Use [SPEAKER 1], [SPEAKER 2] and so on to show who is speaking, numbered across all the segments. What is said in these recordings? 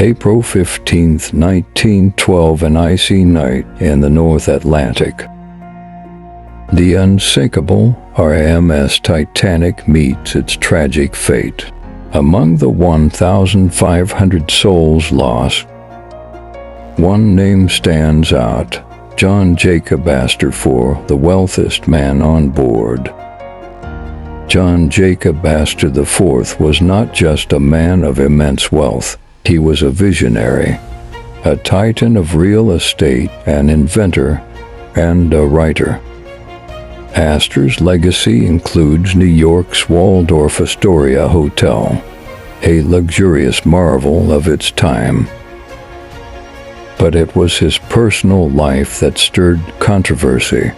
[SPEAKER 1] April 15, 1912, an icy night in the North Atlantic. The unsinkable RMS Titanic meets its tragic fate. Among the 1,500 souls lost, one name stands out: Jacob Astor IV, the wealthiest man on board. Jacob Astor IV was not just a man of immense wealth. He was a visionary, a titan of real estate, an inventor, and a writer. Astor's legacy includes New York's Waldorf Astoria Hotel, a luxurious marvel of its time. But it was his personal life that stirred controversy.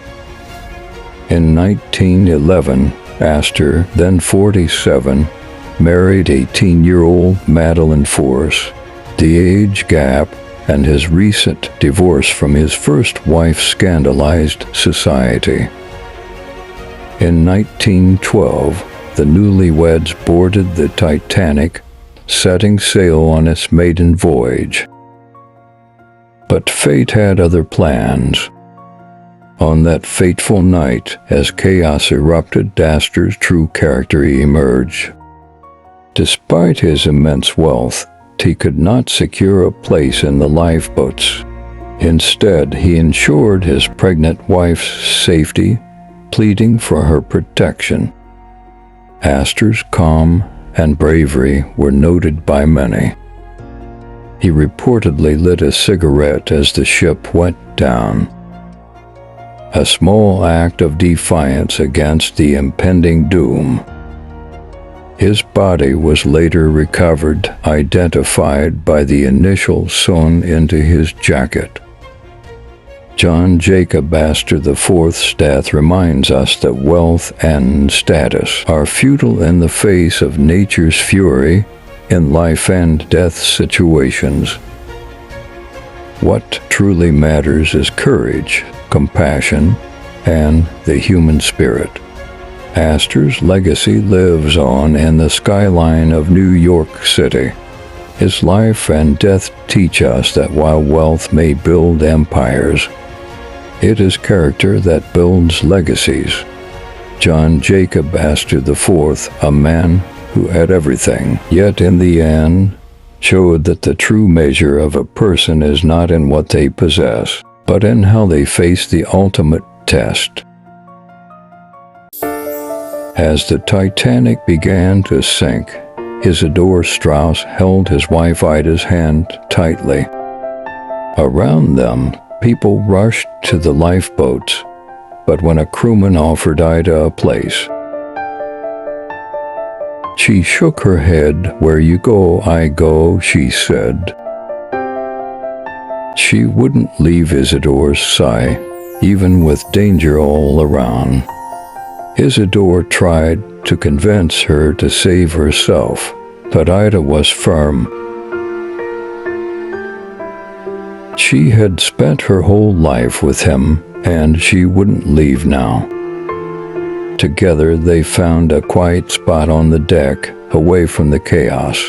[SPEAKER 1] In 1911, Astor, then 47, married 18-year-old Madeline Force. The age gap and his recent divorce from his first wife scandalized society. In 1912, the newlyweds boarded the Titanic, setting sail on its maiden voyage. But fate had other plans. On that fateful night, as chaos erupted, Astor's true character emerged. Despite his immense wealth, he could not secure a place in the lifeboats. Instead, he ensured his pregnant wife's safety, pleading for her protection. Astor's calm and bravery were noted by many. He reportedly lit a cigarette as the ship went down, a small act of defiance against the impending doom. His body was later recovered, identified by the initials sewn into his jacket. Jacob Astor IV's death reminds us that wealth and status are futile in the face of nature's fury in life and death situations. What truly matters is courage, compassion, and the human spirit. Astor's legacy lives on in the skyline of New York City. His life and death teach us that while wealth may build empires, it is character that builds legacies. Jacob Astor IV, a man who had everything, yet in the end showed that the true measure of a person is not in what they possess, but in how they face the ultimate test. As the Titanic began to sink, Isidor Straus held his wife Ida's hand tightly. Around them, people rushed to the lifeboats, but when a crewman offered Ida a place, she shook her head. "Where you go, I go," she said. She wouldn't leave Isidor's side, even with danger all around. Isidor tried to convince her to save herself, but Ida was firm. She had spent her whole life with him, and she wouldn't leave now. Together, they found a quiet spot on the deck, away from the chaos.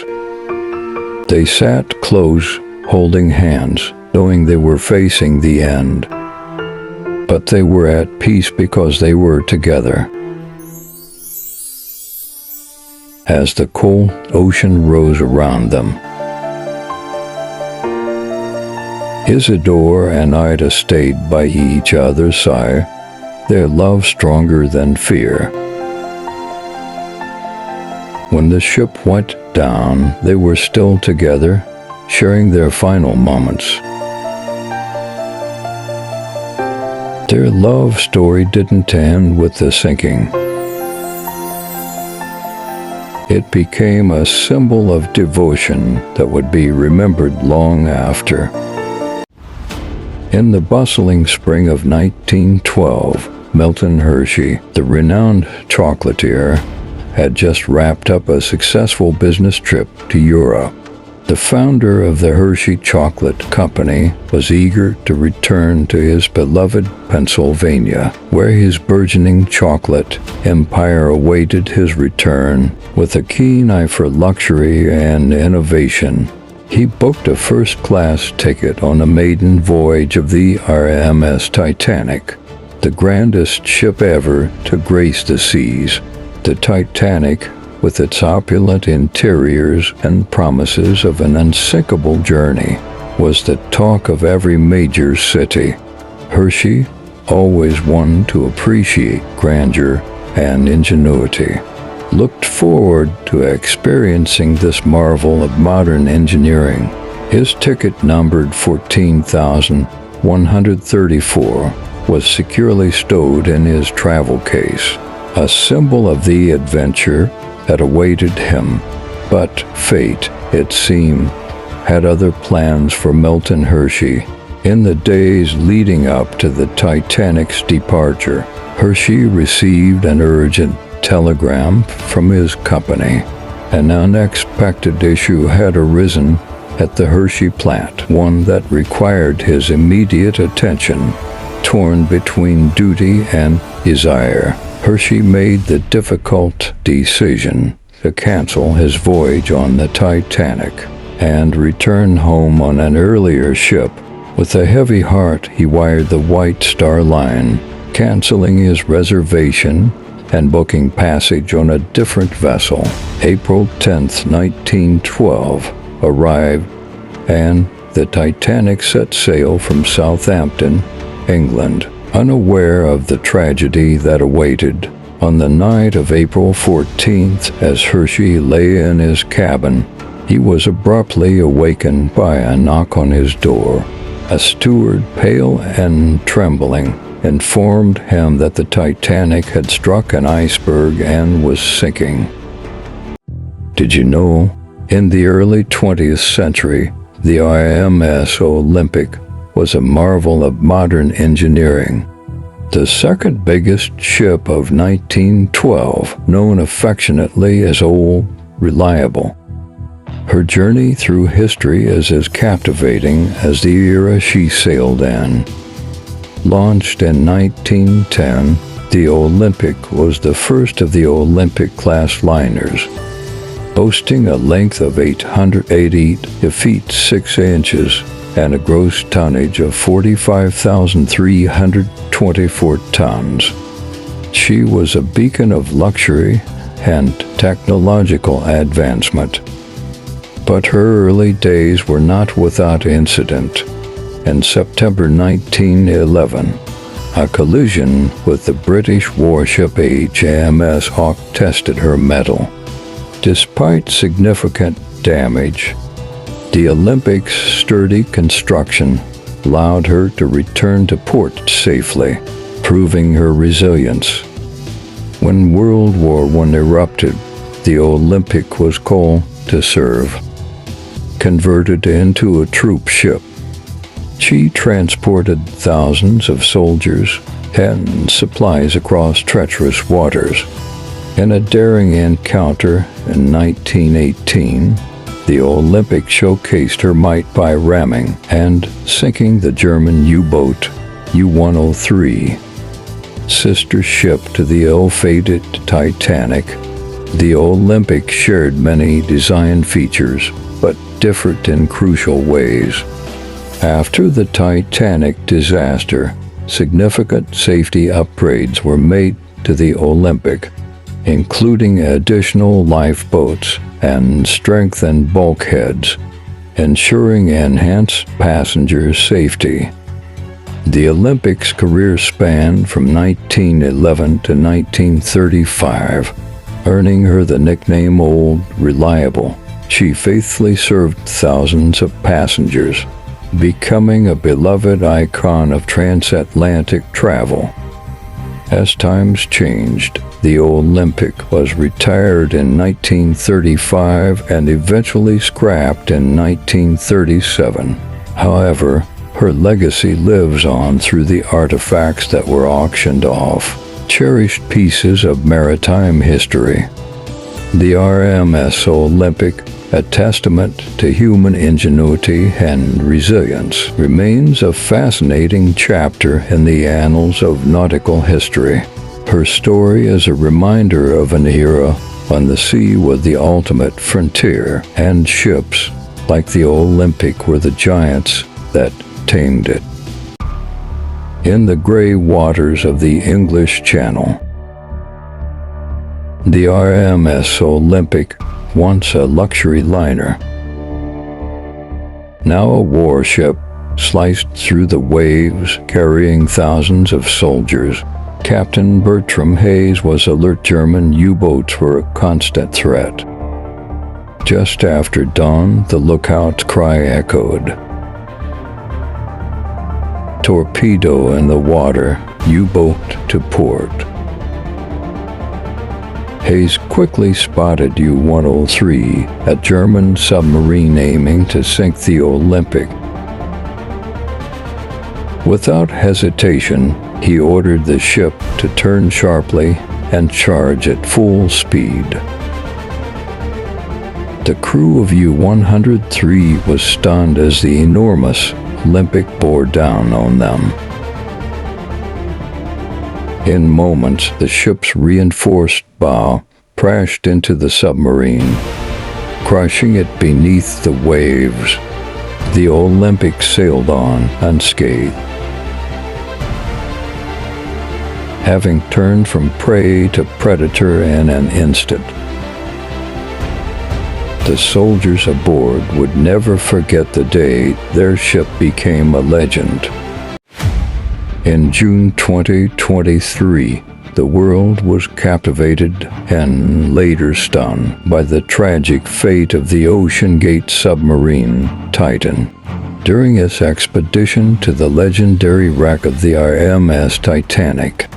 [SPEAKER 1] They sat close, holding hands, knowing they were facing the end. But they were at peace because they were together. As the cold ocean rose around them, Isidor and Ida stayed by each other's side, their love stronger than fear. When the ship went down, they were still together, sharing their final moments. Their love story didn't end with the sinking. It became a symbol of devotion that would be remembered long after. In the bustling spring of 1912, Milton Hershey, the renowned chocolatier, had just wrapped up a successful business trip to Europe. The founder of the Hershey Chocolate Company was eager to return to his beloved Pennsylvania, where his burgeoning chocolate empire awaited his return. With a keen eye for luxury and innovation, He booked a first-class ticket on a maiden voyage of the RMS Titanic, the grandest ship ever to grace the seas. The Titanic, with its opulent interiors and promises of an unsinkable journey, was the talk of every major city. Hershey, always one to appreciate grandeur and ingenuity, looked forward to experiencing this marvel of modern engineering. His ticket, numbered 14,134, was securely stowed in his travel case, a symbol of the adventure that awaited him. But fate, it seemed, had other plans for Milton Hershey. In the days leading up to the Titanic's departure, Hershey received an urgent telegram from his company. An unexpected issue had arisen at the Hershey plant, one that required his immediate attention. Torn between duty and desire, Hershey made the difficult decision to cancel his voyage on the Titanic and return home on an earlier ship. With a heavy heart, he wired the White Star Line, canceling his reservation and booking passage on a different vessel. April 10, 1912, arrived, and the Titanic set sail from Southampton, England. Unaware of the tragedy that awaited, on the night of April 14th, as Hershey lay in his cabin, he was abruptly awakened by a knock on his door. A steward, pale and trembling, informed him that the Titanic had struck an iceberg and was sinking. Did you know, in the early 20th century, the RMS Olympic was a marvel of modern engineering. The second biggest ship of 1912, known affectionately as Old Reliable. Her journey through history is as captivating as the era she sailed in. Launched in 1910, the Olympic was the first of the Olympic-class liners, boasting a length of 880 feet 6 inches and a gross tonnage of 45,324 tons. She was a beacon of luxury and technological advancement. But her early days were not without incident. In September 1911, a collision with the British warship HMS Hawke tested her mettle. Despite significant damage, the Olympic's sturdy construction allowed her to return to port safely, proving her resilience. When World War I erupted, the Olympic was called to serve. Converted into a troop ship, she transported thousands of soldiers and supplies across treacherous waters. In a daring encounter in 1918, the Olympic showcased her might by ramming and sinking the German U-boat U-103, sister ship to the ill-fated Titanic. The Olympic shared many design features, but differed in crucial ways. After the Titanic disaster, significant safety upgrades were made to the Olympic, including additional lifeboats and strengthened bulkheads, ensuring enhanced passenger safety. The Olympic's career spanned from 1911 to 1935, earning her the nickname Old Reliable. She faithfully served thousands of passengers, becoming a beloved icon of transatlantic travel. As times changed, the Olympic was retired in 1935 and eventually scrapped in 1937. However, her legacy lives on through the artifacts that were auctioned off, cherished pieces of maritime history. The RMS Olympic, a testament to human ingenuity and resilience, remains a fascinating chapter in the annals of nautical history. Her story is a reminder of an era when the sea was the ultimate frontier and ships like the Olympic, were the giants that tamed it. In the gray waters of the English Channel, the RMS Olympic, once a luxury liner, now a warship, sliced through the waves, carrying thousands of soldiers. Captain Bertram Hayes was alert. German U-boats were a constant threat. Just after dawn, the lookout cry echoed. Torpedo in the water, U-boat to port. Hayes quickly spotted U-103, a German submarine aiming to sink the Olympic. Without hesitation, he ordered the ship to turn sharply and charge at full speed. The crew of U-103 was stunned as the enormous Olympic bore down on them. In moments, the ship's reinforced bow crashed into the submarine, crushing it beneath the waves. The Olympic sailed on unscathed. Having turned from prey to predator in an instant, the soldiers aboard would never forget the day their ship became a legend. In June 2023, the world was captivated and later stunned by the tragic fate of the OceanGate submarine Titan. During its expedition to the legendary wreck of the RMS Titanic,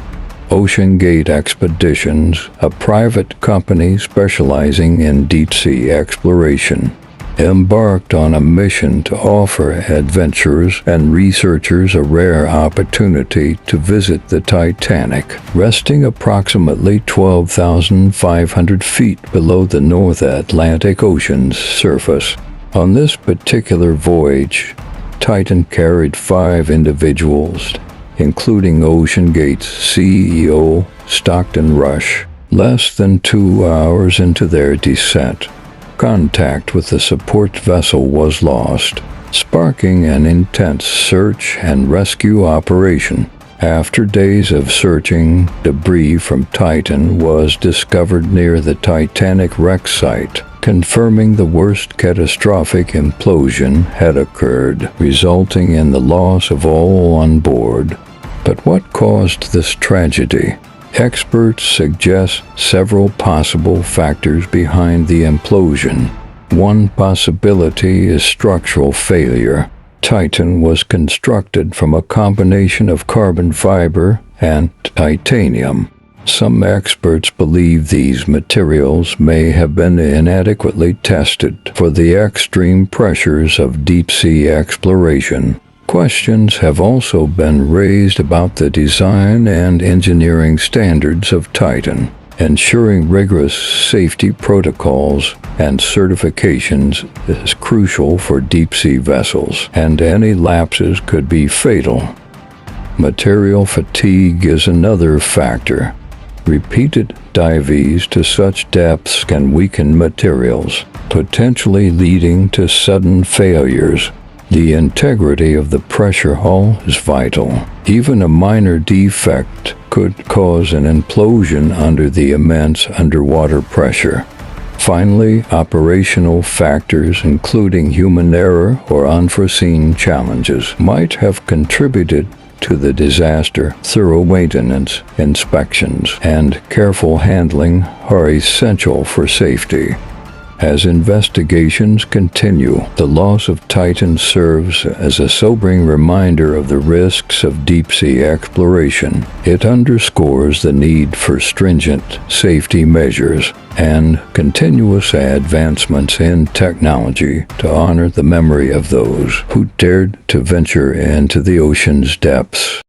[SPEAKER 1] OceanGate Expeditions, a private company specializing in deep-sea exploration, embarked on a mission to offer adventurers and researchers a rare opportunity to visit the Titanic, resting approximately 12,500 feet below the North Atlantic Ocean's surface. On this particular voyage, Titan carried 5 individuals, including OceanGate's CEO, Stockton Rush. Less than 2 hours into their descent, contact with the support vessel was lost, sparking an intense search and rescue operation. After days of searching, debris from Titan was discovered near the Titanic wreck site, confirming the worst catastrophic implosion had occurred, resulting in the loss of all on board. But what caused this tragedy? Experts suggest several possible factors behind the implosion. One possibility is structural failure. Titan was constructed from a combination of carbon fiber and titanium. Some experts believe these materials may have been inadequately tested for the extreme pressures of deep-sea exploration. Questions have also been raised about the design and engineering standards of Titan. Ensuring rigorous safety protocols and certifications is crucial for deep-sea vessels, and any lapses could be fatal. Material fatigue is another factor. Repeated dives to such depths can weaken materials, potentially leading to sudden failures. The integrity of the pressure hull is vital. Even a minor defect could cause an implosion under the immense underwater pressure. Finally, operational factors, including human error or unforeseen challenges, might have contributed to the disaster. Thorough maintenance, inspections, and careful handling are essential for safety. As investigations continue, the loss of Titan serves as a sobering reminder of the risks of deep-sea exploration. It underscores the need for stringent safety measures and continuous advancements in technology to honor the memory of those who dared to venture into the ocean's depths.